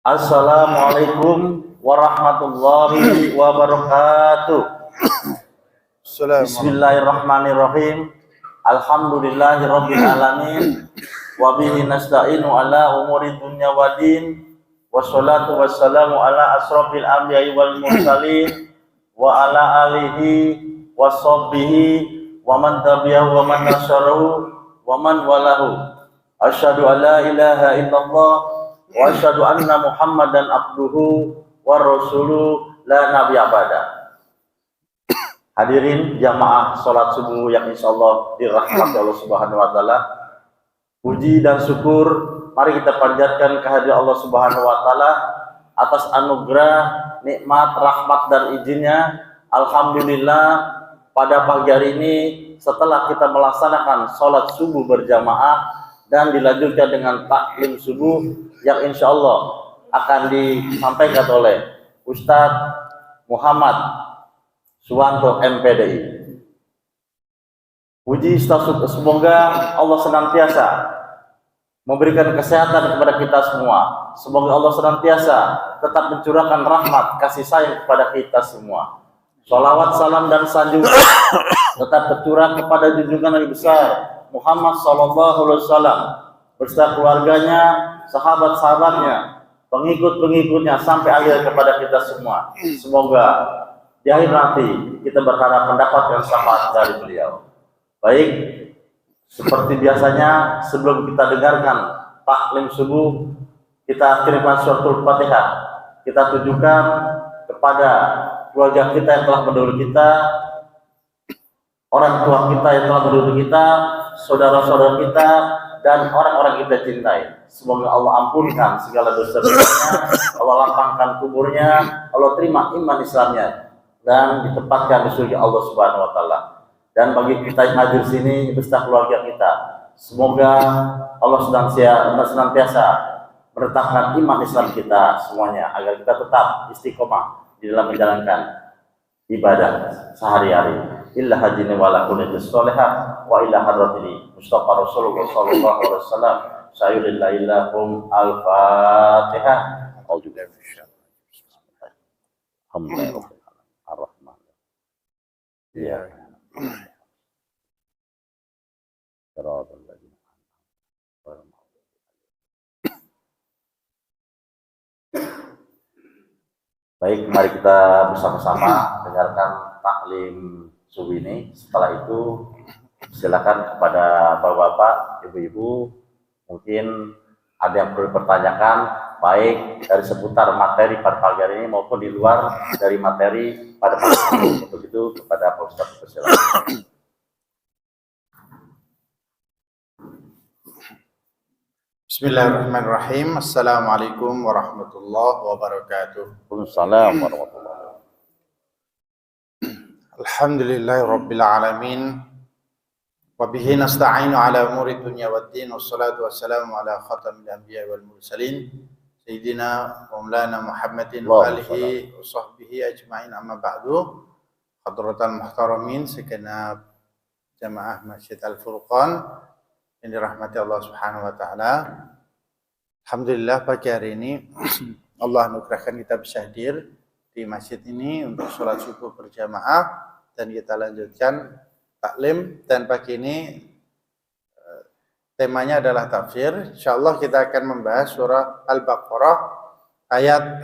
Assalamualaikum warahmatullahi wabarakatuh. Bismillahirrahmanirrahim. Alhamdulillahirabbil alamin. Wa bihi nasta'inu ala umuri dunya waddin. Wassalatu wassalamu ala asrofil anbiya'i wal mursalin wa ala alihi washabbihi wa man tabi'ahu wa man nasarahu wa man walahu. Asyhadu an la ilaha illallah wa asyhadu anna Muhammadan abduhu wa rasuluhu la nabiyya ba'da. Hadirin jamaah salat subuh yang insyaallah dirahmati Allah Subhanahu wa taala. Puji dan syukur mari kita panjatkan kehadirat Allah Subhanahu wa taala atas anugerah, nikmat, rahmat dan izinnya. Alhamdulillah pada pagi hari ini setelah kita melaksanakan salat subuh berjamaah dan dilanjutkan dengan taklim subuh yang insya Allah akan disampaikan oleh Ustadz Muhammad Suwanto MPDI. Puji semoga Allah senantiasa memberikan kesehatan kepada kita semua. Semoga Allah senantiasa tetap mencurahkan rahmat kasih sayang kepada kita semua. Sholawat, salam dan sanjung tetap tercurah kepada junjungan Nabi besar Muhammad SAW beserta keluarganya, sahabat-sahabatnya, pengikut-pengikutnya sampai akhir kepada kita semua. Semoga di akhir nanti kita berharap mendapatkan syafaat dari beliau. Baik, seperti biasanya sebelum kita dengarkan taklim subuh, kita kirimkan suratul Fatihah. Kita tujukan kepada keluarga kita yang telah mendahului kita, orang tua kita yang telah mendahului kita, saudara-saudara kita, dan orang-orang kita cintai. Semoga Allah ampunkan segala dosa-dosanya, Allah lapangkan kuburnya, Allah terima iman Islamnya, dan ditempatkan di surga Allah Subhanahu wa taala. Dan bagi kita yang hadir sini beserta keluarga kita, semoga Allah senantiasa menetapkan iman Islam kita semuanya agar kita tetap istiqomah di dalam menjalankan ibadah sehari-hari. Illa hajini wala kunitus solehah wa illa hadratini Mustafa Rasulullah sallallahu alaihi wasallam sayulillahillakum al-fatihah. Alhamdulillah ar-Rahman. Ya. Baik, mari kita bersama-sama dengarkan taklim subuh ini. Setelah itu silakan kepada bapak-bapak, ibu-ibu, mungkin ada yang perlu dipertanyakan baik dari seputar materi pada pagi hari ini maupun di luar dari materi pada pagi hari ini. Untuk itu kepada Pak Ustadz silakan. Bismillahirrahmanirrahim. Assalamualaikum warahmatullahi wabarakatuh. Waalaikumsalam warahmatullahi wabarakatuh. Alhamdulillahirabbil alamin. Wa bihi nasta'inu ala umuri dunya waddin. Wassalatu wassalamu ala khatamil anbiya'i wal mursalin sayyidina wa maulana Muhammadin wa alihi wa sahbihi ajma'in, amma ba'du. Hadratal muhtaramin segenap jamaah Masjid Al-Furqan yang dirahmati Allah Subhanahu wa taala. Alhamdulillah pagi hari ini Allah anugerahkan kita bisa hadir di masjid ini untuk sholat subuh berjamaah dan kita lanjutkan taklim. Dan pagi ini temanya adalah tafsir. Insyaallah kita akan membahas surah Al-Baqarah ayat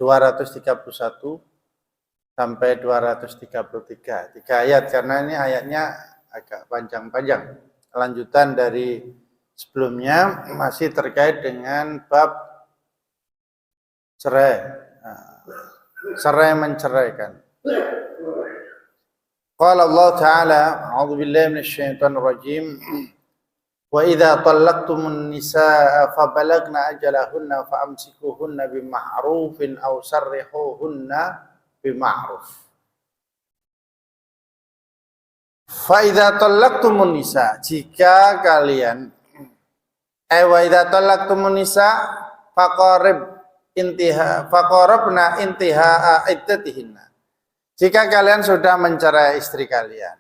231 sampai 233. 3 ayat karena ini ayatnya agak panjang-panjang. Lanjutan dari sebelumnya masih terkait dengan bab cerai, cerai menceraikan. Qala Allah Ta'ala, a'udzubillahi minasyaitonir rajim. Wa idza talaqtumun nisaa fa balagna ajalahunna fa amsikuhunna bima'rufin aw sarrihuhunna bima'ruf. Fa idza talaqtumun nisa, jika kalian wa idza talaqtumun nisa faqarabna intihaa iddatihinna, jika kalian sudah mencerai istri kalian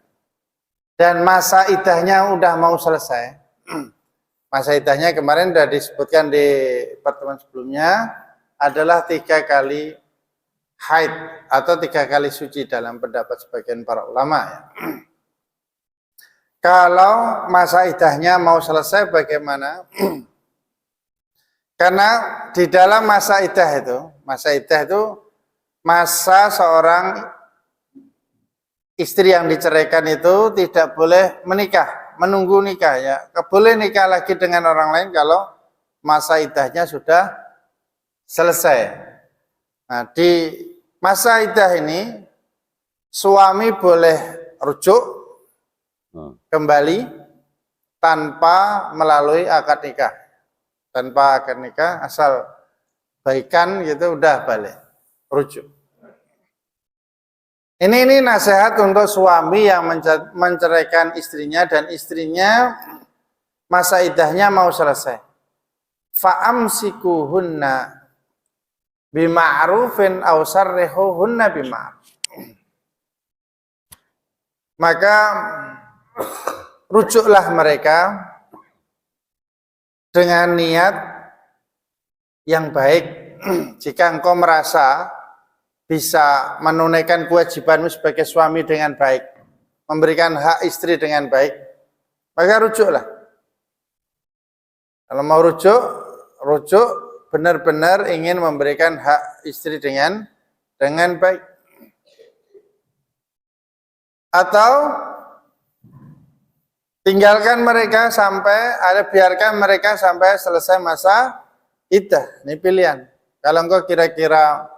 dan masa iddahnya udah mau selesai. Masa iddahnya kemarin sudah disebutkan di pertemuan sebelumnya, adalah 3 kali haid atau 3 kali suci dalam pendapat sebagian para ulama ya. Kalau masa iddahnya mau selesai bagaimana? Karena di dalam masa iddah itu masa seorang istri yang diceraikan itu tidak boleh menikah, menunggu nikah ya. Boleh nikah lagi dengan orang lain kalau masa iddahnya sudah selesai. Nah, di masa iddah ini suami boleh rujuk kembali tanpa melalui akad nikah. Tanpa akad nikah, asal baikan gitu udah balik, rujuk. Ini nasihat untuk suami yang menceraikan istrinya dan istrinya masa iddahnya mau selesai. Fa'amsikuhunna bima'rufin aw sarrihuhunna bima'ruf. Maka rujuklah mereka dengan niat yang baik. Jika engkau merasa bisa menunaikan kewajibanmu sebagai suami dengan baik, memberikan hak istri dengan baik, maka rujuklah. Kalau mau rujuk benar-benar ingin memberikan hak istri dengan baik. Atau biarkan mereka sampai selesai masa iddah. Ini pilihan. Kalau engkau kira-kira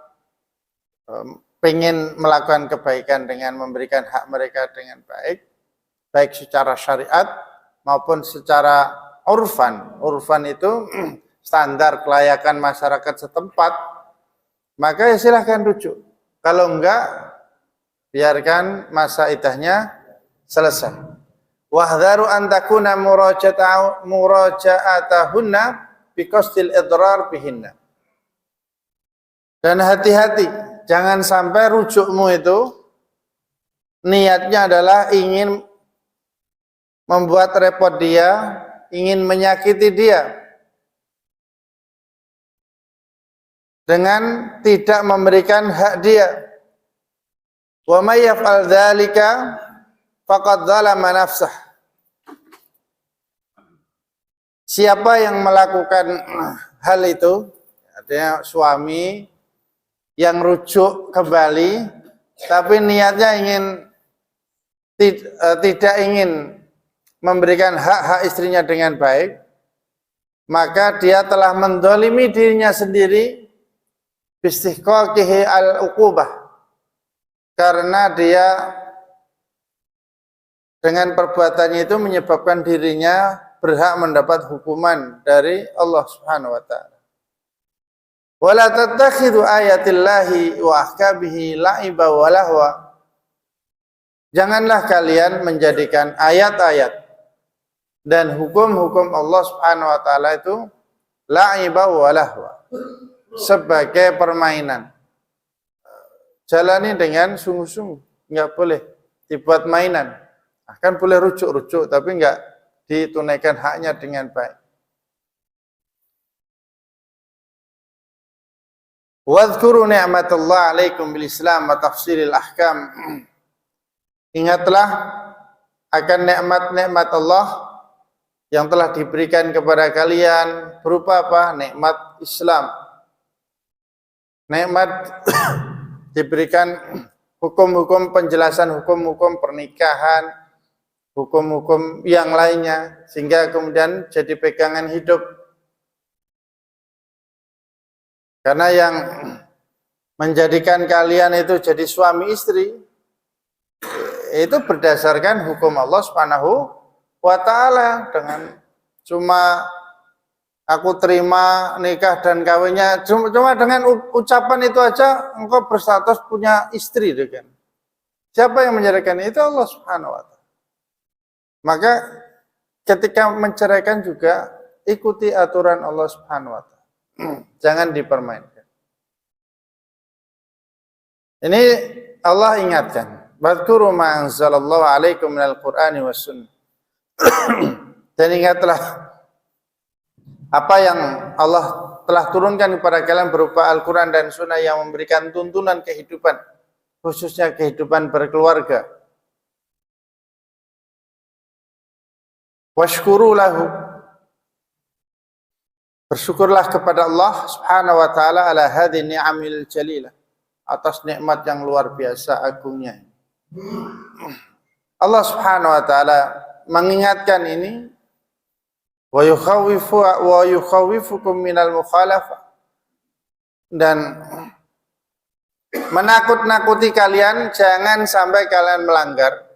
pengen melakukan kebaikan dengan memberikan hak mereka dengan baik, baik secara syariat maupun secara urfan. Urfan itu standar kelayakan masyarakat setempat, maka ya silahkan rujuk. Kalau enggak, biarkan masa iddahnya selesai. Wahdharu an takuna muraja'atahunna biqasdil idrar bihinna. Dan hati-hati, jangan sampai rujukmu itu niatnya adalah ingin membuat repot dia, ingin menyakiti dia dengan tidak memberikan hak dia. Wa may yaf'al dzalika faqad dzalama nafsah. Siapa yang melakukan hal itu, artinya suami yang rujuk kembali tapi niatnya tidak ingin memberikan hak-hak istrinya dengan baik, maka dia telah mendolimi dirinya sendiri bistihqaqihi al-uqubah, karena dia dengan perbuatannya itu menyebabkan dirinya berhak mendapat hukuman dari Allah Subhanahu wa taala. Wala tattakhidhu ayatillahi wa ahkabihi la'iba wa lahwa. Janganlah kalian menjadikan ayat-ayat dan hukum-hukum Allah Subhanahu wa taala itu la'iba wa lahwa, sebagai permainan. Jalani dengan sungguh-sungguh, enggak boleh dibuat mainan. Kan boleh rujuk-rujuk tapi enggak ditunaikan haknya dengan baik. Wadhkuru ni'matallah alaikum bil Islam wa tafsilil ahkam. Ingatlah akan nikmat-nikmat Allah yang telah diberikan kepada kalian berupa apa? Nikmat Islam. Nikmat diberikan hukum-hukum, penjelasan hukum-hukum pernikahan, hukum-hukum yang lainnya, sehingga kemudian jadi pegangan hidup. Karena yang menjadikan kalian itu jadi suami istri itu berdasarkan hukum Allah Subhanahu wa taala. Dengan cuma aku terima nikah dan kawinnya cuma dengan ucapan itu aja engkau berstatus punya istri, kan? Siapa yang menceraikan? Itu Allah Subhanahu wa taala. Maka ketika menceraikan juga ikuti aturan Allah Subhanahu wa taala. Jangan dipermainkan. Ini Allah ingatkan, wadhkuru ma anzalallahu alaikum minal qur'ani was sunnah. Dan ingatlah apa yang Allah telah turunkan kepada kalian berupa Al-Quran dan Sunnah yang memberikan tuntunan kehidupan, khususnya kehidupan berkeluarga. Washkuru lahu, bersyukurlah kepada Allah Subhanahu wa taala ala hadhihi ni'amil jalilah, atas nikmat yang luar biasa agungnya. Allah Subhanahu wa taala mengingatkan ini, wa yukhawifukum minal mukhalafah, dan menakut-nakuti kalian jangan sampai kalian melanggar.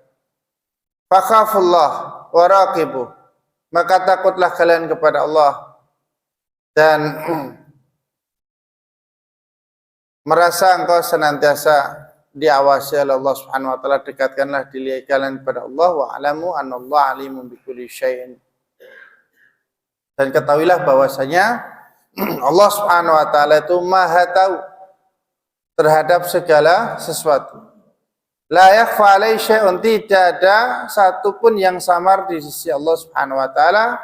Fakhafullah wa raqibuh, maka takutlah kalian kepada Allah dan merasa engkau senantiasa diawasi oleh Allah Subhanahu wa taala. Dekatkanlah diri kalian kepada Allah, wa alamu anallaha alimun bikulli syai'in, dan ketahuilah bahwasanya Allah Subhanahu wa taala itu Maha tahu terhadap segala sesuatu. La yakhfa alaihi syai'un, tidak ada satupun yang samar di sisi Allah Subhanahu wa taala.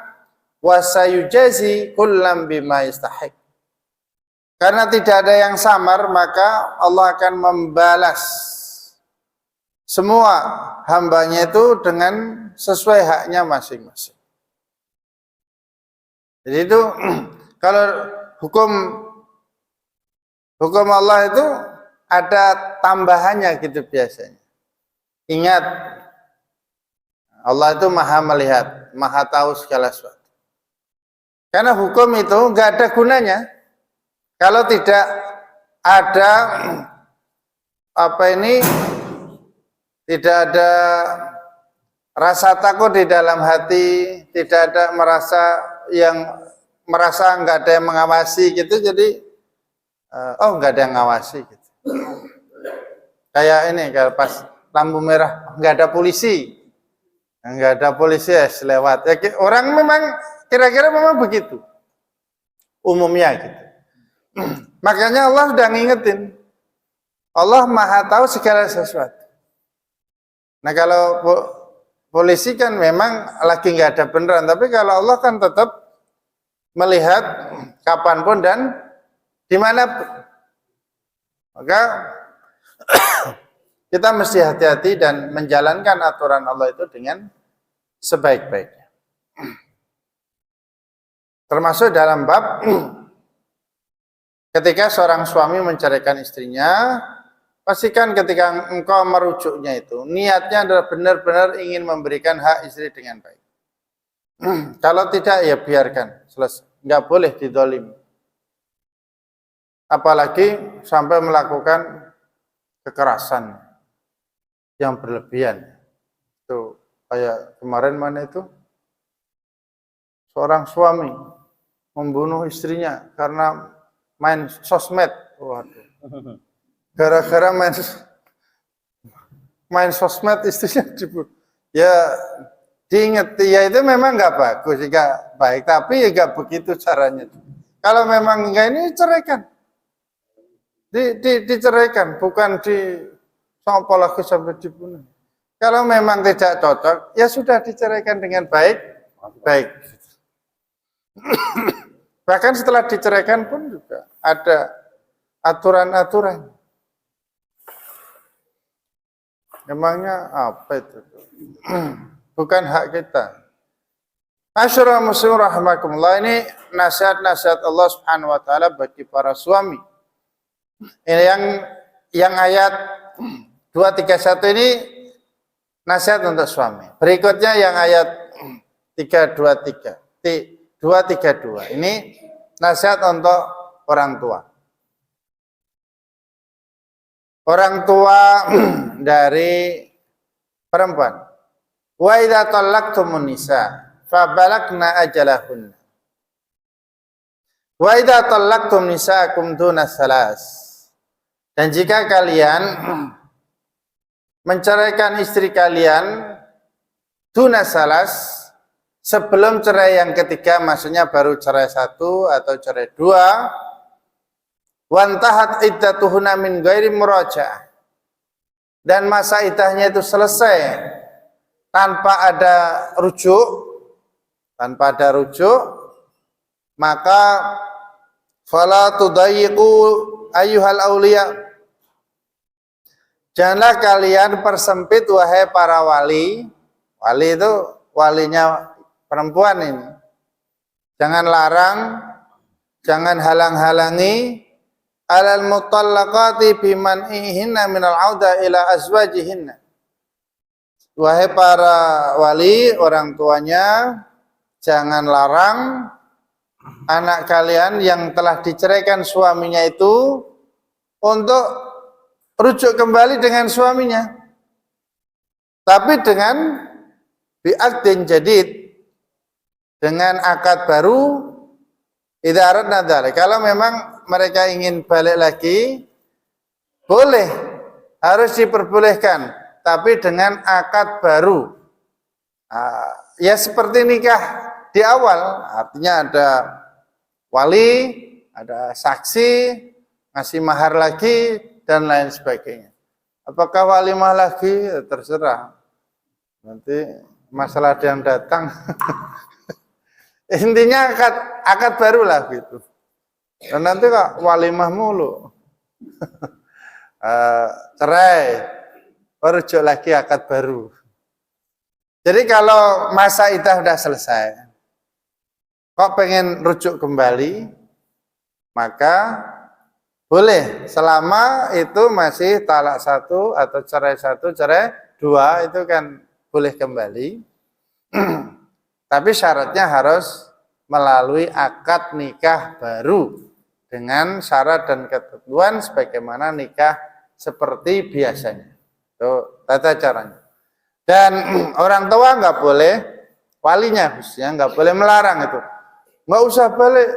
Wa sayujazi kullam bima yastahiq, karena tidak ada yang samar, maka Allah akan membalas semua hambanya itu dengan sesuai haknya masing-masing. Jadi itu kalau hukum Allah itu ada tambahannya gitu biasanya. Ingat, Allah itu maha melihat, maha tahu segala sesuatu. Karena hukum itu nggak ada gunanya kalau tidak ada tidak ada rasa takut di dalam hati, tidak ada merasa nggak ada yang mengawasi gitu. Jadi nggak ada yang ngawasi gitu. Kayak ini, kalau pas lampu merah nggak ada polisi ya lewat. Ya, orang memang kira-kira memang begitu umumnya gitu. Makanya Allah sudah ngingetin, Allah maha tahu segala sesuatu. Nah kalau polisi kan memang lagi nggak ada beneran, tapi kalau Allah kan tetap melihat kapanpun dan dimanapun. Maka kita mesti hati-hati dan menjalankan aturan Allah itu dengan sebaik-baiknya. Termasuk dalam bab ketika seorang suami menceraikan istrinya, pastikan ketika engkau merujuknya itu niatnya adalah benar-benar ingin memberikan hak istri dengan baik. Kalau tidak ya biarkan, selesai. Nggak boleh didolimi. Apalagi sampai melakukan kekerasan yang berlebihan. Itu kayak kemarin mana itu, seorang suami membunuh istrinya karena main sosmed. Waduh. Gara-gara main sosmed istrinya dibunuh. Ya diingat, ya itu memang nggak bagus, nggak baik, tapi ya nggak begitu caranya. Kalau memang nggak, ini ceraikan, diceraikan, bukan sampai lagi sampai dibunuh. Kalau memang tidak cocok, ya sudah diceraikan dengan baik. Bahkan setelah diceraikan pun juga ada aturan-aturan. Memangnya apa itu? Bukan hak kita. Masyarul muslim rahimakumullah, ini nasihat-nasihat Allah Subhanahu wa taala bagi para suami. Ini yang ayat 231 ini nasihat untuk suami. Berikutnya yang ayat 232. Ini nasihat untuk orang tua. Orang tua dari perempuan. Wa idza talaqtumun nisa fa balagna ajalahunna. Wa idza talaqtum nisaakum duna salas. Dan jika kalian menceraikan istri kalian duna salas, sebelum cerai yang ketiga, maksudnya baru cerai 1 atau cerai 2, wantahat iddatuhunna min ghairi murajaah, dan masa iddahnya itu selesai tanpa ada rujuk, maka Fala tudayyiqu ayyuhal auliya. Janganlah kalian persempit wahai para wali. Wali itu walinya perempuan ini. Jangan larang, jangan halang-halangi alal mutallaqati biman'ihinna minal auda ila azwajihinna. Wahai para wali, orang tuanya, jangan larang anak kalian yang telah diceraikan suaminya itu untuk rujuk kembali dengan suaminya, tapi dengan bi'aqdin jadid, dengan akad baru. Idza aradna dzalik, kalau memang mereka ingin balik lagi, boleh, harus diperbolehkan, tapi dengan akad baru. Ya seperti nikah di awal, artinya ada wali, ada saksi, ngasih mahar lagi, dan lain sebagainya. Apakah walimah lagi? Terserah. Nanti masalah ada yang datang. Intinya akad baru lah gitu. Dan nanti kok walimah mulu. Cerai, rujuk lagi akad baru. Jadi kalau masa iddah sudah selesai, kok pengen rujuk kembali, maka boleh, selama itu masih talak 1 atau cerai 1, cerai 2, itu kan boleh kembali. Tapi syaratnya harus melalui akad nikah baru dengan syarat dan ketentuan sebagaimana nikah seperti biasanya. Itu tata caranya. Dan orang tua nggak boleh, walinya khususnya nggak boleh melarang itu. Nggak usah balik,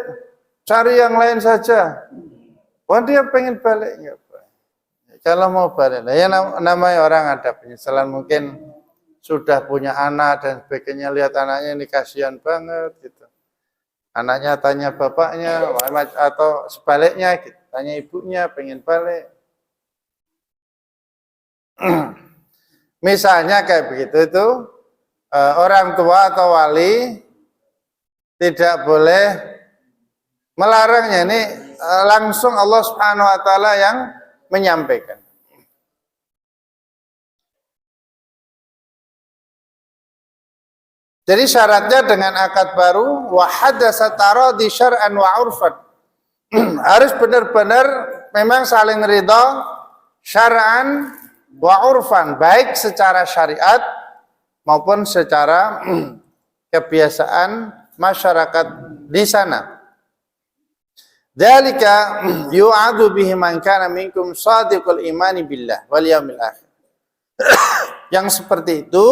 cari yang lain saja. Wah dia pengen balik, nggak boleh. Kalau mau balik, ya namanya orang ada penyesalan, mungkin sudah punya anak dan sebagainya, lihat anaknya ini kasihan banget gitu. Anaknya tanya bapaknya, atau sebaliknya gitu, tanya ibunya pengen balik. Misalnya kayak begitu itu, orang tua atau wali tidak boleh melarangnya. Ini langsung Allah Subhanahu wa taala yang menyampaikan. Jadi syaratnya dengan akad baru, wa hadatsa taradi syar'an wa 'urfan. Harus benar-benar memang saling ridha syar'an wa 'urfan, baik secara syariat maupun secara kebiasaan masyarakat di sana. Dzalika yu'adu bihi man kana minkum shadiqul imani billah wal yaumil akhir. Yang seperti itu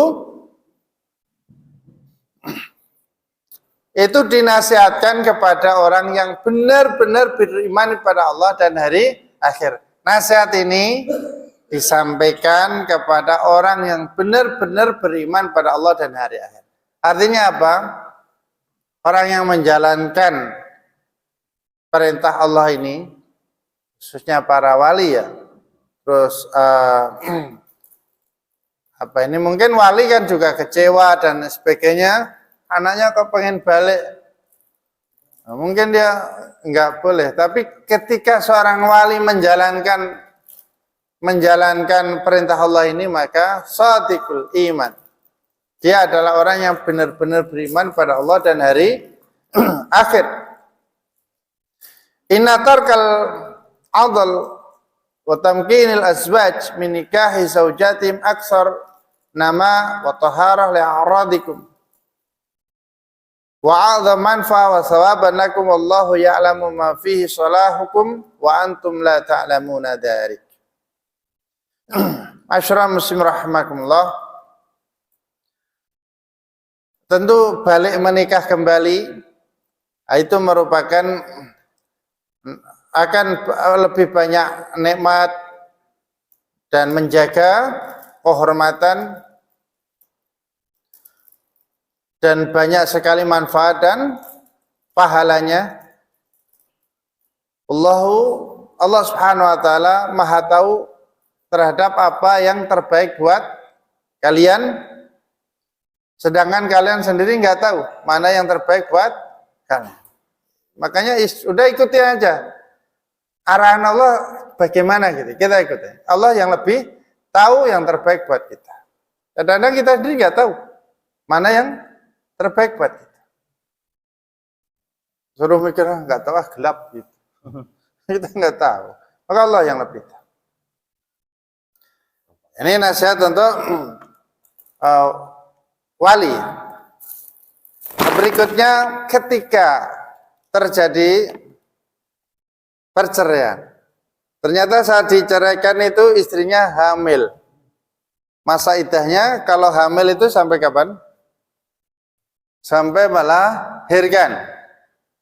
dinasihatkan kepada orang yang benar-benar beriman pada Allah dan hari akhir. Nasihat ini disampaikan kepada orang yang benar-benar beriman pada Allah dan hari akhir. Artinya apa? Orang yang menjalankan perintah Allah ini, khususnya para wali ya. Terus ini mungkin wali kan juga kecewa dan sebagainya. Anaknya kok pengen balik, nah, mungkin dia nggak boleh. Tapi ketika seorang wali menjalankan perintah Allah ini, maka shadiqul iman, dia adalah orang yang benar-benar beriman pada Allah dan hari akhir. Inna tarkal adl wa tamkinil azwaj min nikahi zawjatim aksar nama wa taharah li'aradikum wa 'adha manfa wa thawaban lakum wallahu ya'lamu ma fihi salahukum wa antum la ta'lamuna dzalik. Masyarakat muslim rahimakumullah. Tentu balik menikah kembali itu merupakan akan lebih banyak nikmat dan menjaga kehormatan dan banyak sekali manfaat dan pahalanya. Allah Subhanahu wa taala Maha tahu terhadap apa yang terbaik buat kalian, sedangkan kalian sendiri nggak tahu mana yang terbaik buat kalian. Makanya udah ikuti aja. Arahan Allah bagaimana gitu. Kita ikuti. Allah yang lebih tahu yang terbaik buat kita. Kadang-kadang kita sendiri nggak tahu mana yang terbaik buat kita. Suruh mikir, nggak tahu, gelap gitu. Kita nggak tahu. Maka Allah yang lebih tahu. Ini nasihat untuk wali. Berikutnya, ketika terjadi perceraian, ternyata saat diceraikan itu istrinya hamil. Masa iddahnya kalau hamil itu sampai kapan? Sampai melahirkan.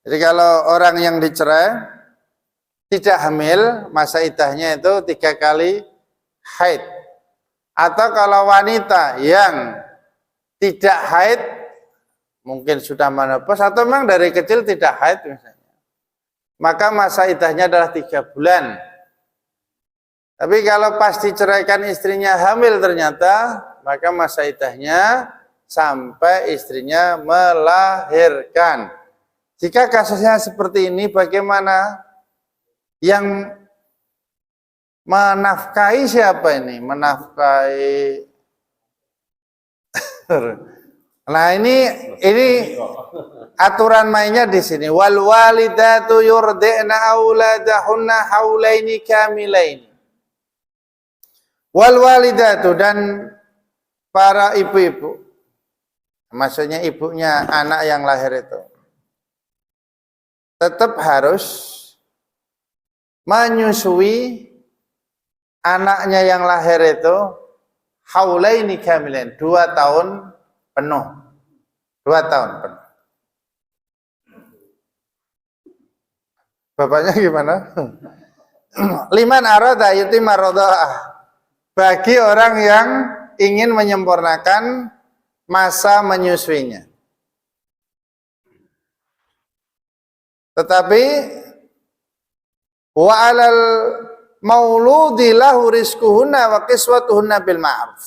Jadi kalau orang yang dicerai tidak hamil, masa iddahnya itu 3 kali haid. Atau kalau wanita yang tidak haid, mungkin sudah menopause atau memang dari kecil tidak haid misalnya, maka masa iddahnya adalah 3 bulan. Tapi kalau pas diceraikan istrinya hamil ternyata, maka masa iddahnya sampai istrinya melahirkan. Jika kasusnya seperti ini, bagaimana? Yang menafkahi siapa ini? Menafkahi. Nah ini aturan mainnya di sini. Wal walidatu yurdi'na auladahunna haulaini kamilaini. Wal walidatu, dan para ibu-ibu, maksudnya ibunya anak yang lahir itu, tetap harus menyusui anaknya yang lahir itu haulaini kamilain, 2 tahun penuh. 2 tahun penuh. Bapaknya gimana? Liman arada yutimma radha'ah, bagi orang yang ingin menyempurnakan masa menyusuinya. Tetapi wa 'alal mauludi lahu rizquhunna wa kiswatuhunna bil ma'ruf.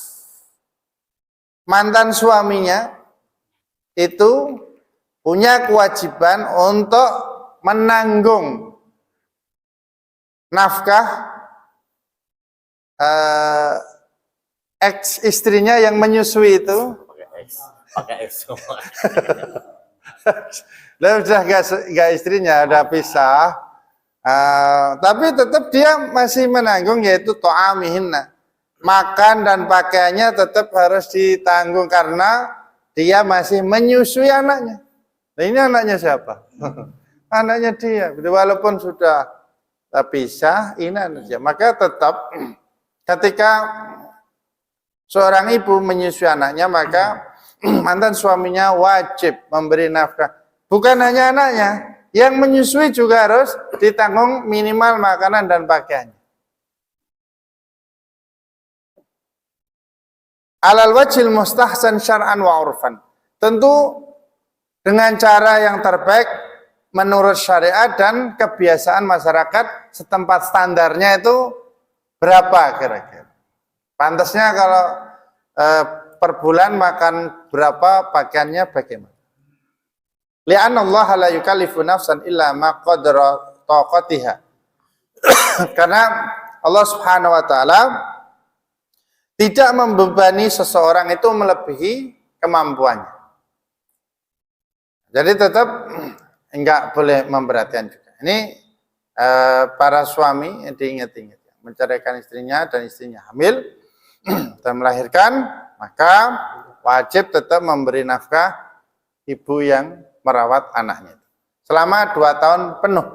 Mantan suaminya itu punya kewajiban untuk menanggung nafkah ex istrinya yang menyusui itu. Pakai X. Lah sudah enggak istrinya, udah pisah. Tapi tetap dia masih menanggung, yaitu to'amihinna. Makan dan pakaiannya tetap harus ditanggung karena dia masih menyusui anaknya. Nah ini anaknya siapa? Anaknya dia. Walaupun sudah pisah, ini anaknya. Maka tetap ketika seorang ibu menyusui anaknya, maka mantan suaminya wajib memberi nafkah. Bukan hanya anaknya, yang menyusui juga harus ditanggung minimal makanan dan pakaiannya. Alal wajhil mustahsan syar'an wa urfan. Tentu dengan cara yang terbaik menurut syariat dan kebiasaan masyarakat setempat. Standarnya itu berapa kira-kira? Pantasnya kalau per bulan makan berapa, pakaiannya bagaimana? Li'anna Allah la yukallifu nafsan illa ma qadra taqatiha. Karena Allah Subhanahu wa taala tidak membebani seseorang itu melebihi kemampuannya. Jadi tetap enggak boleh memberatkan juga. Ini para suami diingat-ingat, menceraikan istrinya dan istrinya hamil dan melahirkan, maka wajib tetap memberi nafkah ibu yang merawat anaknya selama 2 tahun penuh.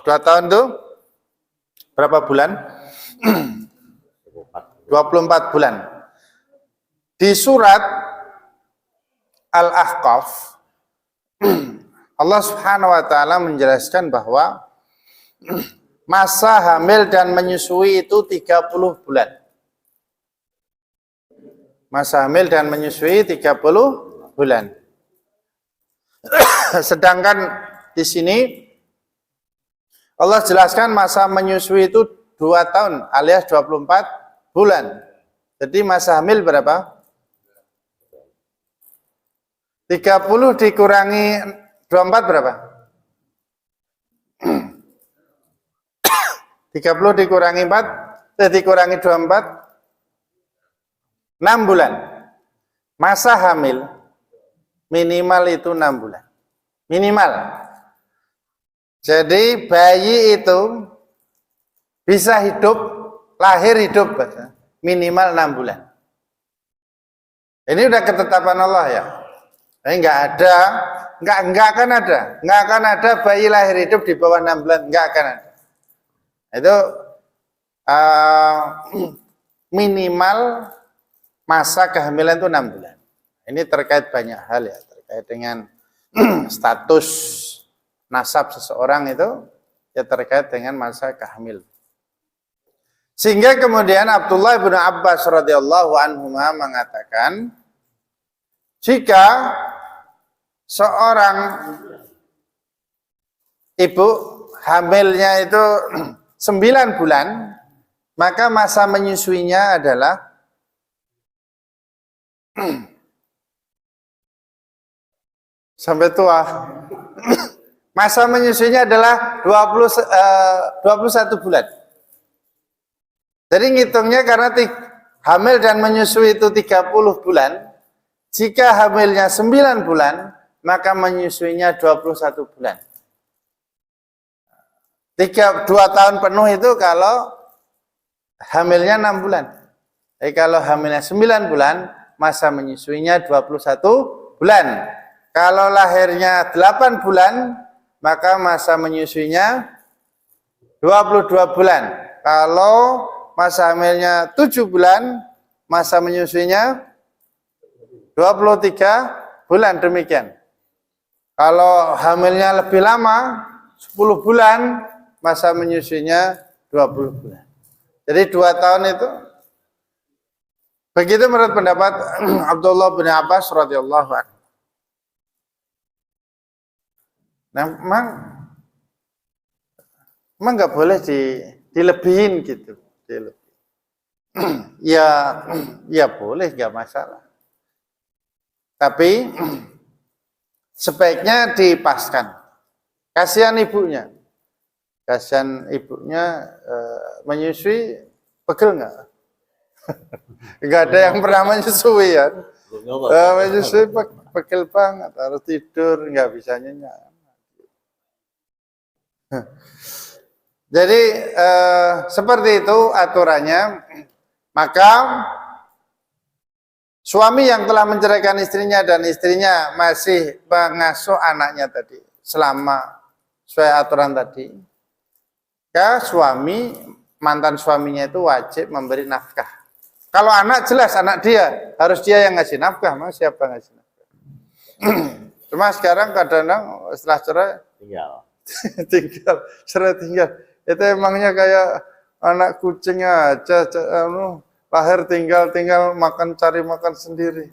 2 tahun itu berapa bulan? 24 bulan. Di surat Al-Ahqaf Allah Subhanahu wa taala menjelaskan bahwa masa hamil dan menyusui itu 30 bulan. Masa hamil dan menyusui 30 bulan. Sedangkan di sini Allah jelaskan masa menyusui itu 2 tahun alias 24 bulan. Jadi masa hamil berapa? 30 dikurangi 24 berapa? 30 dikurangi 4, dikurangi 24, 6 bulan. Masa hamil minimal itu 6 bulan. Minimal. Jadi bayi itu bisa hidup, lahir hidup minimal 6 bulan. Ini udah ketetapan Allah ya. Ini nggak akan ada bayi lahir hidup di bawah 6 bulan, nggak akan ada. Itu minimal masa kehamilan itu 6 bulan. Ini terkait banyak hal ya, terkait dengan status nasab seseorang itu ya terkait dengan masa kehamilan. Sehingga kemudian Abdullah bin Abbas radhiyallahu anhu mengatakan, jika seorang ibu hamilnya itu 9 bulan, maka masa menyusuinya adalah sampai tua. Masa menyusuinya adalah 21 bulan. Jadi ngitungnya karena hamil dan menyusui itu 30 bulan, jika hamilnya 9 bulan, maka menyusuinya 21 bulan. 2 tahun penuh itu kalau hamilnya 6 bulan. Jadi kalau hamilnya 9 bulan, masa menyusuinya 21 bulan. Kalau lahirnya 8 bulan, maka masa menyusuinya 22 bulan. Kalau masa hamilnya 7 bulan, masa menyusuinya 23 bulan, demikian. Kalau hamilnya lebih lama, 10 bulan, masa menyusuinya 20 bulan. Jadi 2 tahun itu. Begitu menurut pendapat Abdullah bin Abbas radhiyallahu anhu. Nah, memang nggak boleh dilebihin gitu. Ya boleh, nggak masalah. Tapi sebaiknya dipaskan. Kasihan ibunya. Menyusui, pegel nggak? Nggak ada yang pernah menyusui ya. Menyusui pegel banget, harus tidur, nggak bisa nyenyak. Jadi seperti itu aturannya. Maka suami yang telah menceraikan istrinya dan istrinya masih mengasuh anaknya tadi selama sesuai aturan tadi, ya mantan suaminya itu wajib memberi nafkah. Kalau anak jelas anak dia, harus dia yang ngasih nafkah, mas siapa ngasih nafkah? Cuma sekarang kadang-kadang setelah cerai tinggal. Itu emangnya kayak anak kucing aja, lahir tinggal cari makan sendiri.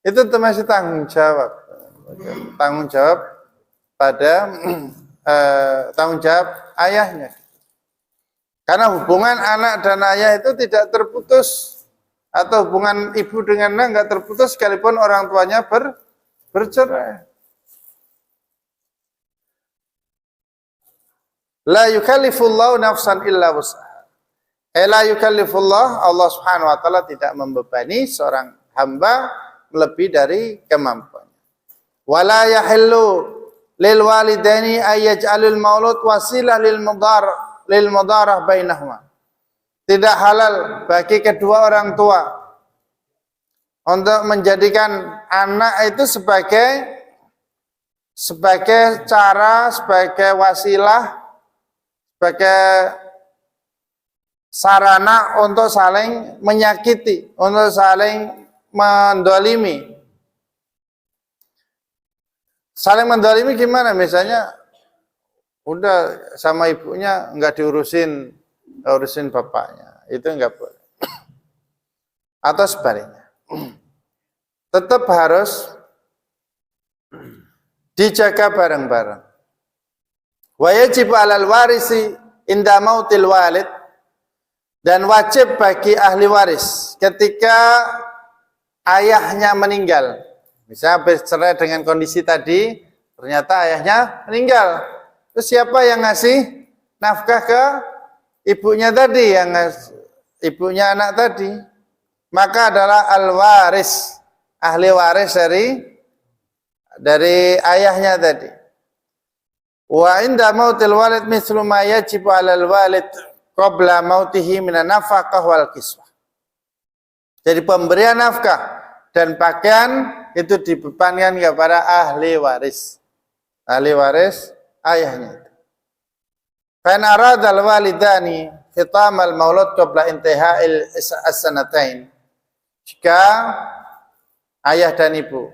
Itu masih tanggung jawab pada tanggung jawab ayahnya. Karena hubungan anak dan ayah itu tidak terputus, atau hubungan ibu dengan anak nggak terputus sekalipun orang tuanya bercerai. La yukallifullahu nafsan illa wus'aha. La yukallifullah, Allah Subhanahu wa taala tidak membebani seorang hamba lebih dari kemampuannya. Wala yahillu lil walidaini ayyaj'alul maulud wasilah lil mudarah bainahuma. Tidak halal bagi kedua orang tua untuk menjadikan anak itu sebagai cara, sebagai wasilah, sebagai sarana untuk saling menyakiti, untuk saling mendolimi. Saling mendolimi gimana? Misalnya udah sama ibunya nggak diurusin bapaknya, itu nggak boleh. Atau sebaliknya, tetap harus dijaga bareng-bareng. Wa yajibu 'alal warisi inda mautil walid, dan wajib bagi ahli waris ketika ayahnya meninggal. Misalnya bercerai dengan kondisi tadi, ternyata ayahnya meninggal. Terus siapa yang ngasih nafkah ke ibunya tadi, yang ibunya anak tadi, maka adalah al-waris, ahli waris dari ayahnya tadi. Wa inda mautil walid mithlu ma yajibu 'alal walid qabla mautihi minan nafaqah wal kiswah. Jadi pemberian nafkah dan pakaian itu dibebankan kepada ahli waris. Ahli waris ayahnya. Fa in arada al-walidani khitam al-maulud qabla intihai as-sanatain. Jika ayah dan ibu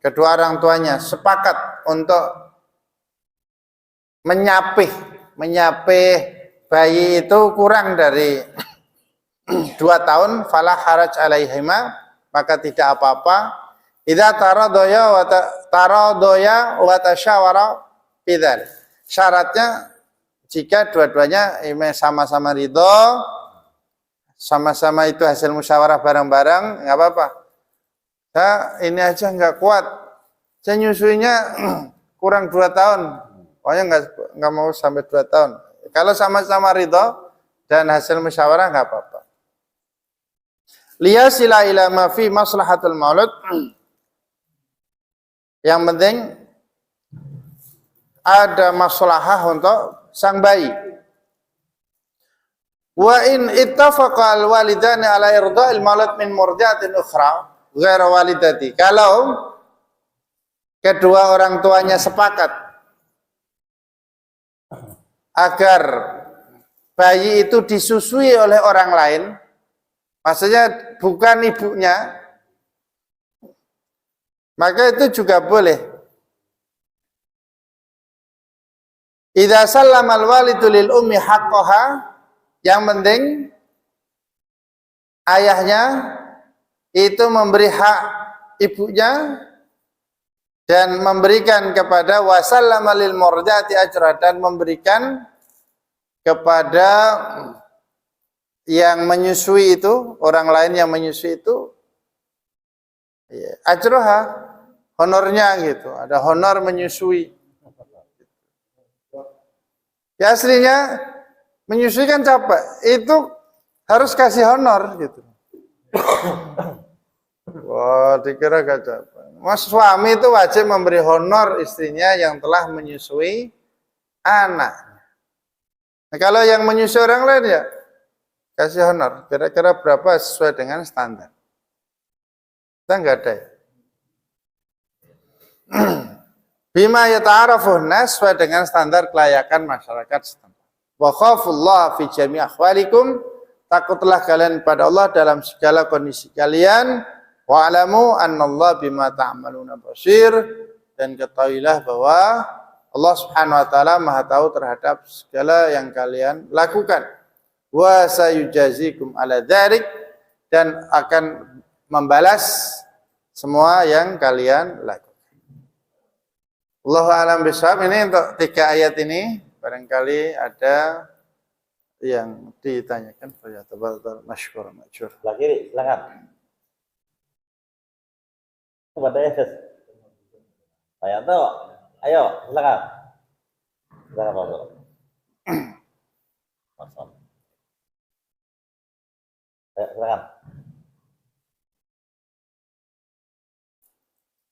kedua orang tuanya sepakat untuk menyapih bayi itu kurang dari 2 tahun, fala haraj alaihima, maka tidak apa-apa. Idza taradoya wa tasyawara bidzalik. Syaratnya jika dua-duanya sama-sama ridho, sama-sama itu hasil musyawarah bareng-bareng, nggak apa-apa. Saya ini aja nggak kuat, saya nyusuinya kurang 2 tahun. Pokoknya nggak mau sampai 2 tahun. Kalau sama-sama ridho dan hasil musyawarah nggak apa-apa. Liyasila ila ma fi maslahatul maulud. Yang penting ada maslahah untuk sang bayi. Wa in ittafaqa al-walidani ala irda'il maulud min murdiatin ukhra ghairu walidati. Kalau kedua orang tuanya sepakat agar bayi itu disusui oleh orang lain, maksudnya bukan ibunya, maka itu juga boleh. Idza sallama al-walidu lil ummi haqqaha, yang penting ayahnya itu memberi hak ibunya dan memberikan kepada wasallama lil murdati ajra, dan memberikan kepada yang menyusui itu, orang lain yang menyusui itu, ajroha, honornya gitu, ada honor menyusui. Ya aslinya menyusui kan capek, itu harus kasih honor gitu. Wah, dikira gak capek. Mas suami itu wajib memberi honor istrinya yang telah menyusui anak. Nah, kalau yang menyusui orang lain ya kasih honor. Kira-kira berapa sesuai dengan standar. Kita enggak ada ya. Bima yata'arafuh nas, sesuai dengan standar kelayakan masyarakat setempat. Wa khafullah fi jami' ahwalikum, takutlah kalian pada Allah dalam segala kondisi kalian. Wa alamu annallaha bima ta'maluna basir, dan ketahuilah bahwa Allah Subhanahu wa taala Maha tahu terhadap segala yang kalian lakukan. Wa sayujazikum ala dzalik, dan akan membalas semua yang kalian lakukan. Allahu a'lam bishawab. Ini untuk 3 ayat ini, barangkali ada yang ditanyakan. Ya tafadhal masykur masykur. Lagi silakan. Kepada Yesus. Saya tahu. Ayo, silakan. Silakan Pak. Silakan.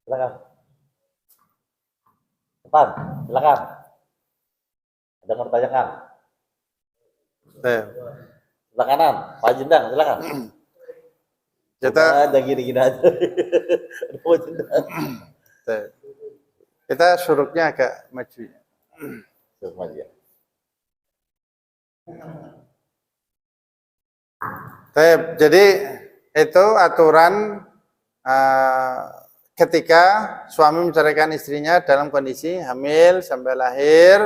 Silakan. Cepat, silakan. Ada mau ditanyakan? Sebelah kanan, Pak Jendang, silakan. Kita ada gini-gini aja. Kita suruknya agak maju. Suruk maju ya. Jadi itu aturan ketika suami menceraikan istrinya dalam kondisi hamil sampai lahir,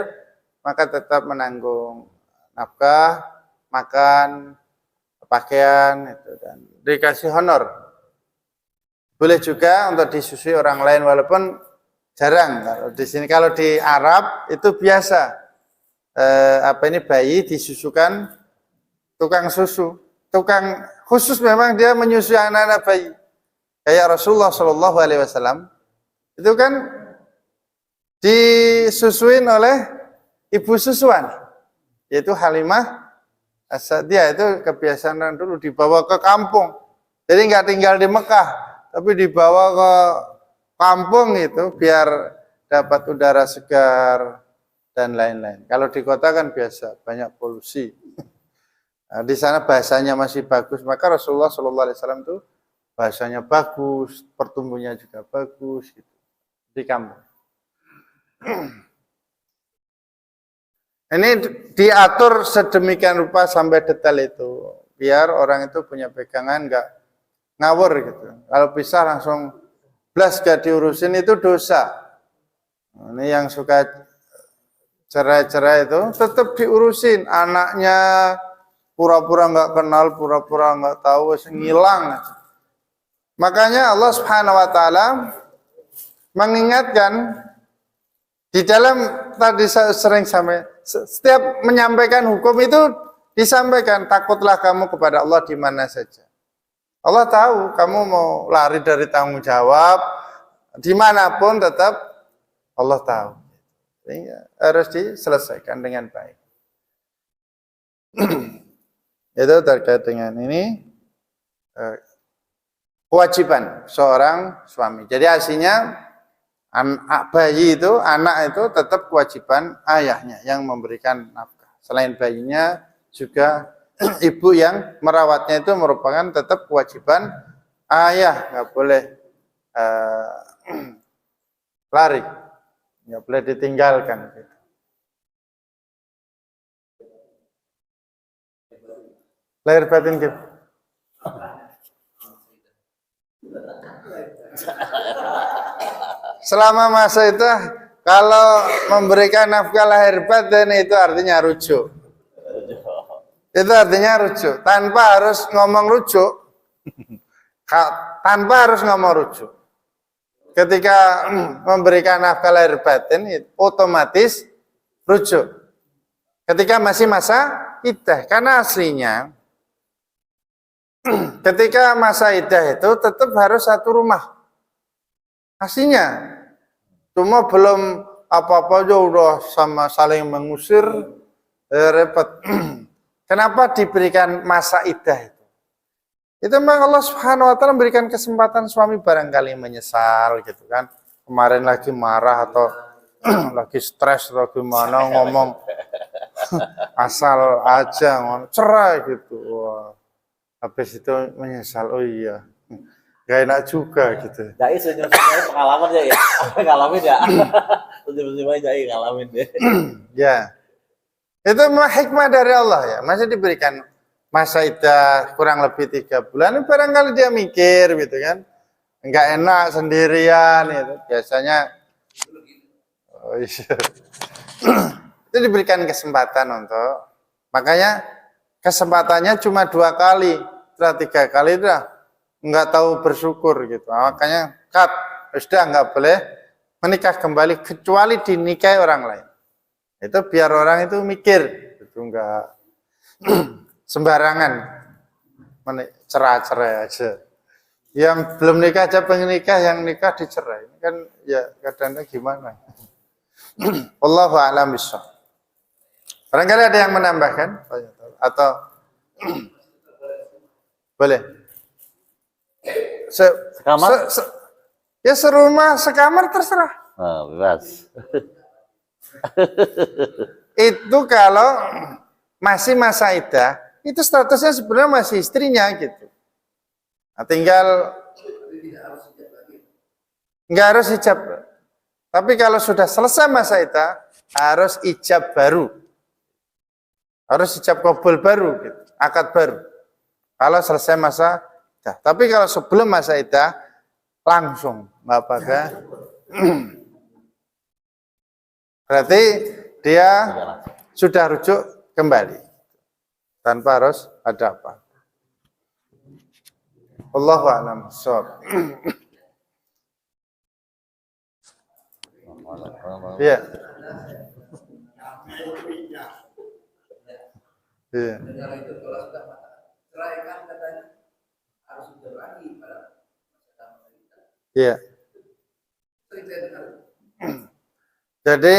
maka tetap menanggung nafkah, makan, pakaian itu, dan dikasih honor. Boleh juga untuk disusui orang lain walaupun jarang. Kalau di sini, kalau di Arab itu biasa bayi disusukan tukang susu. Tukang khusus memang dia menyusui anak-anak bayi. Kayak Rasulullah Shallallahu Alaihi Wasallam itu kan disusuin oleh ibu susuan. yaitu Halimah As-Sa'diyah. Itu kebiasaan orang dulu, dibawa ke kampung. Jadi nggak tinggal di Mekah, tapi dibawa ke kampung itu biar dapat udara segar dan lain-lain. Kalau di kota kan biasa banyak polusi. Nah, di sana bahasanya masih bagus, maka Rasulullah SAW itu bahasanya bagus, pertumbuhannya juga bagus gitu, di kampung. Ini diatur sedemikian rupa sampai detail itu, biar orang itu punya pegangan, nggak ngawur gitu. Kalau pisah langsung blas gak diurusin itu dosa. Nah, ini yang suka cerai-cerai itu tetap diurusin, anaknya pura-pura nggak kenal, pura-pura nggak tahu, ngilang. Makanya Allah Subhanahu Wa Taala mengingatkan di dalam tadi saya sering sampai setiap menyampaikan hukum itu disampaikan, takutlah kamu kepada Allah di mana saja. Allah tahu kamu mau lari dari tanggung jawab dimanapun, tetap Allah tahu. Jadi, harus diselesaikan dengan baik. Itu terkait dengan ini kewajiban seorang suami. Jadi aslinya bayi itu, anak itu tetap kewajiban ayahnya yang memberikan nafkah. Selain bayinya juga ibu yang merawatnya itu merupakan tetap kewajiban ayah. Nggak boleh lari, nggak boleh ditinggalkan. Lahir batin gitu. Selama masa itu kalau memberikan nafkah lahir batin itu artinya rujuk. Itu artinya rujuk, tanpa harus ngomong rujuk. Tanpa harus ngomong rujuk. Ketika memberikan nafkah lahir batin itu otomatis rujuk. Ketika masih masa iddah, karena aslinya ketika masa iddah itu tetap harus satu rumah. Aslinya. Cuma belum apa-apa aja udah sama saling mengusir, repot. Kenapa diberikan masa iddah itu? Itu memang Allah Subhanahu Wa Taala memberikan kesempatan suami barangkali menyesal gitu kan. Kemarin lagi marah atau lagi stres atau gimana ngomong asal aja ngomong cerai gitu. Wah. Habis itu menyesal, oh iya, gak enak juga gitu. Jai sebenarnya pengalaman ya, ngalamin ya. Sebenarnya Jai ngalamin deh. Ya, itu memang hikmah dari Allah ya. Masih diberikan masa iddah kurang lebih 3 bulan. Barangkali dia mikir gitu kan, nggak enak sendirian itu. Biasanya, oh iya. Itu diberikan kesempatan untuk, makanya kesempatannya cuma 2 kali. Setelah 3 kali udah nggak tahu bersyukur gitu. Makanya sudah nggak boleh menikah kembali kecuali dinikahi orang lain. Itu biar orang itu mikir, itu nggak sembarangan cerai aja. Yang belum nikah aja pengen nikah, yang nikah dicerai. Ini kan ya kadang-kadang gimana? Wallahu a'lam bishawab. Barangkali ada yang menambahkan atau boleh. Sekamar? Ya serumah, sekamar terserah. Oh, bebas. Itu kalau masih masa iddah, itu statusnya sebenarnya masih istrinya gitu. Nah, tinggal nggak harus hijab. Tapi kalau sudah selesai masa iddah, harus ijab baru. Harus ijab qabul baru, gitu. Akad baru. Kalau selesai masa iddah. Tapi kalau sebelum masa iddah, langsung nggak apa-apa. Berarti dia sudah rujuk kembali tanpa harus ada apa. Allahu a'lam bishawab. Iya. Iya. Iya. Jadi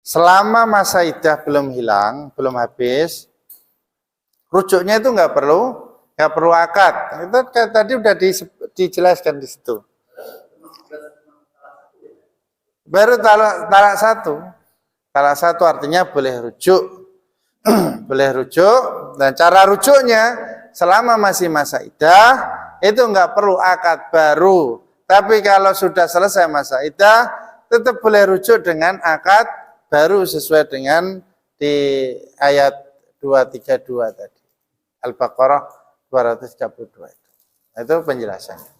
selama masa iddah belum hilang, belum habis, rujuknya itu nggak perlu akad. Itu tadi udah dijelaskan di situ. Baru talak satu. Talak satu artinya boleh rujuk. Boleh rujuk, dan cara rujuknya selama masih masa iddah itu nggak perlu akad baru. Tapi kalau sudah selesai masa iddah, tetap boleh rujuk dengan akad baru sesuai dengan di ayat 232 tadi. Al-Baqarah 232 itu. Itu penjelasannya.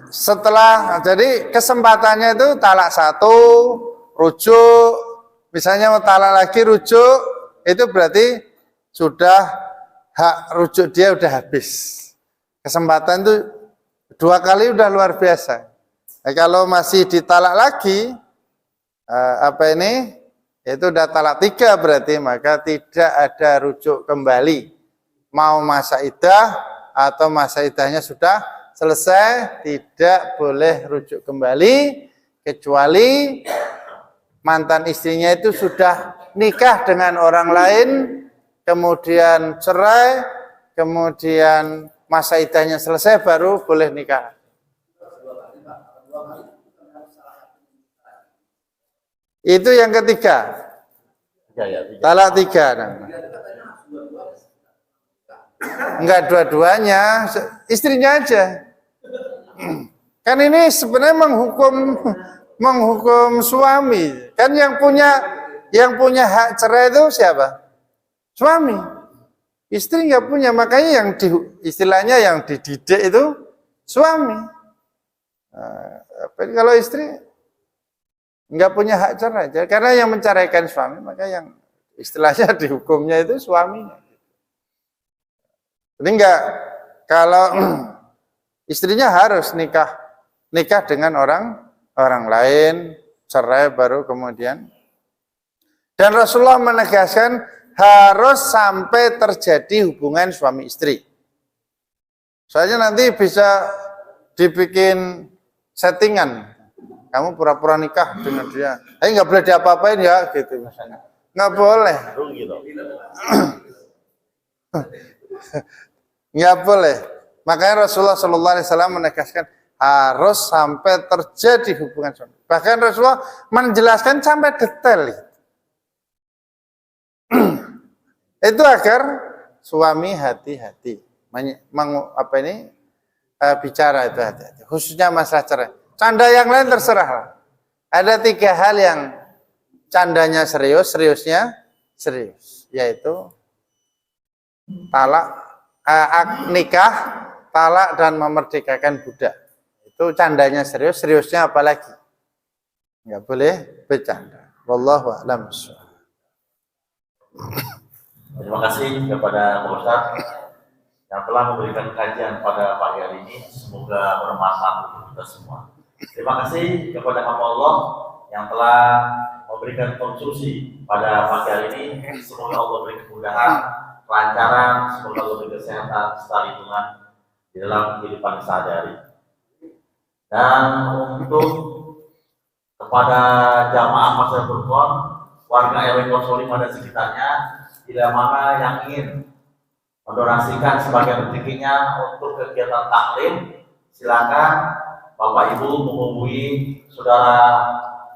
Setelah, jadi kesempatannya itu talak satu, rujuk, misalnya mau talak lagi rujuk, itu berarti sudah hak rujuk dia udah habis. Kesempatan itu 2 kali udah luar biasa. Nah, kalau masih ditalak lagi, itu udah talak 3 berarti, maka tidak ada rujuk kembali. Mau masa iddah atau masa iddahnya sudah selesai, tidak boleh rujuk kembali, kecuali mantan istrinya itu sudah nikah dengan orang lain, kemudian cerai, kemudian masa iddahnya selesai, baru boleh nikah. Itu yang ketiga. Talak 3. Enggak dua-duanya, istrinya aja. Kan ini sebenarnya menghukum suami. Kan yang punya hak cerai itu siapa? Suami. Istri nggak punya, makanya istilahnya yang dididik itu suami. Kalau istri nggak punya hak cerai, karena yang menceraikan suami, maka yang istilahnya dihukumnya itu suaminya. Jadi kalau istrinya harus nikah dengan orang lain, cerai baru kemudian. Dan Rasulullah menegaskan harus sampai terjadi hubungan suami istri. Soalnya nanti bisa dibikin settingan. Kamu pura-pura nikah dengan dia. Nggak boleh diapa-apain ya, gitu misalnya. Nggak boleh. Nggak boleh. Makanya Rasulullah SAW menegaskan harus sampai terjadi hubungan suami. Bahkan Rasulullah menjelaskan sampai detail. Itu agar suami hati-hati. Bicara itu hati-hati. Khususnya masalah cerai. Canda yang lain terserah. Ada 3 hal yang candanya serius, seriusnya serius. Yaitu talak, nikah, talak, dan memerdekakan budak. Itu candanya serius, seriusnya apalagi. Nggak boleh bercanda. Wallahu a'lam. Terima kasih kepada Pak Ustadz yang telah memberikan kajian pada pagi hari ini. Semoga bermanfaat untuk kita semua. Terima kasih kepada hamba Allah yang telah memberikan konstruksi pada pagi hari ini. Semoga Allah beri kemudahan, kelancaran, semoga Allah beri kesehatan serta lindungan di dalam kehidupan sehari-hari. Dan untuk kepada jamaah Masyarakat Berkon, warga RW 05 dan sekitarnya, bila mana yang ingin mendonasikan sebagian rezekinya untuk kegiatan taklim, silakan Bapak Ibu menghubungi Saudara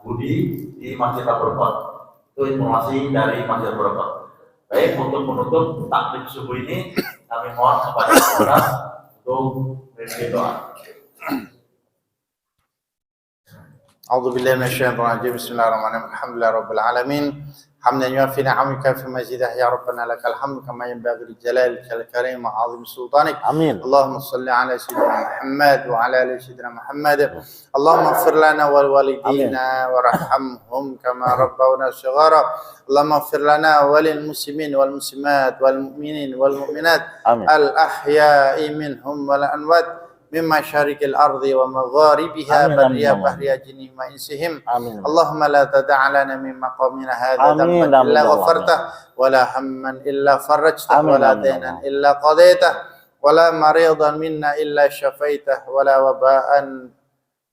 Budi di Masjid Berkon. Itu informasi dari Masjid Berkon. Baik, untuk menutup taklim subuh ini, kami mohon kepada saudara untuk memberi doa. A'udzubillahi minasyaitonir rajim. Bismillahirrahmanirrahim. Alhamdulillahirabbil alamin. Hamdan yuafi ni'amika fi majidah ya rabbana lakal hamdu kama yanbaghi li jalalika al-karim wa 'azimi sultanik. Amin. Allahumma shalli ala sayyidina Muhammad wa ala ali sayyidina Muhammad. Allahumma ighfir lana wal walidina warhamhum kama rabbawna shighara. Allahumma ighfir lana wa lil muslimin wal muslimat wal mu'minin wal mu'minat al ahya'i minhum wal amwat min masyariqil ardi wa magharibiha barriya bahriya jinni ma insihim. Allahumma la tad'a lana min maqamina hadha dhanban illa ghafartah wa la hamman illa farajtah wa la daynan illa qadaitah wa la maridan minna illa syafaitah wa la waba'an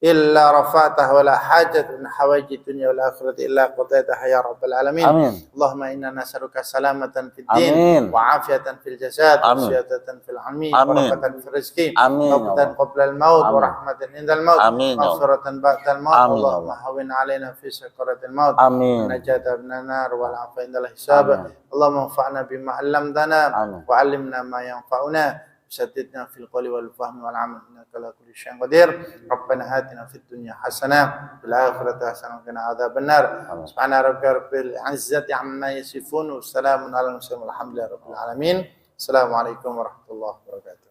إلا رفعته ولا حاجة من حوائج الدنيا والآخرة إلا قضيتها يا رب العالمين. Amin. اللهم إنا نسألك سلامة في الدين Amin. وعافية في الجسد Amin. وزيادة في العلم Amin. وبركة في الرزق Amin. توبة قبل الموت Amin. ورحمة عند الموت Amin. مغفرة بعد الموت. Amin. اللهم هون علينا في سكرة الموت Amin. ونجاة من النار والعفو عند الحساب. اللهم انفعنا بما علمتنا Amin. وعلمنا ما ينفعنا سددنا في القول والفهم والعمل انك على كل شيء قدير. ربنا آتنا في الدنيا حسنه وفي الاخره حسنه وقنا عذاب النار. سبحان ربك رب العزه عما يصفون والسلام على المرسلين والحمد لله رب العالمين. السلام عليكم ورحمه الله وبركاته.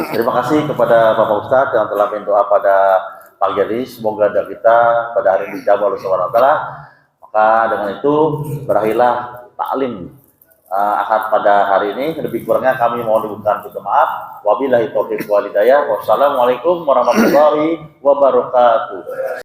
Terima kasih kepada Bapak Ustadz yang telah berdoa pada pagi hari. Semoga doa kita pada hari ini dijawab oleh Subhanahu wa Ta'ala. Maka dengan itu berakhirlah taklim akad pada hari ini. Lebih kurangnya kami mohon dibukakan pintu maaf. Wabillahi taufiq wal hidayah. Wassalamualaikum warahmatullahi wabarakatuh.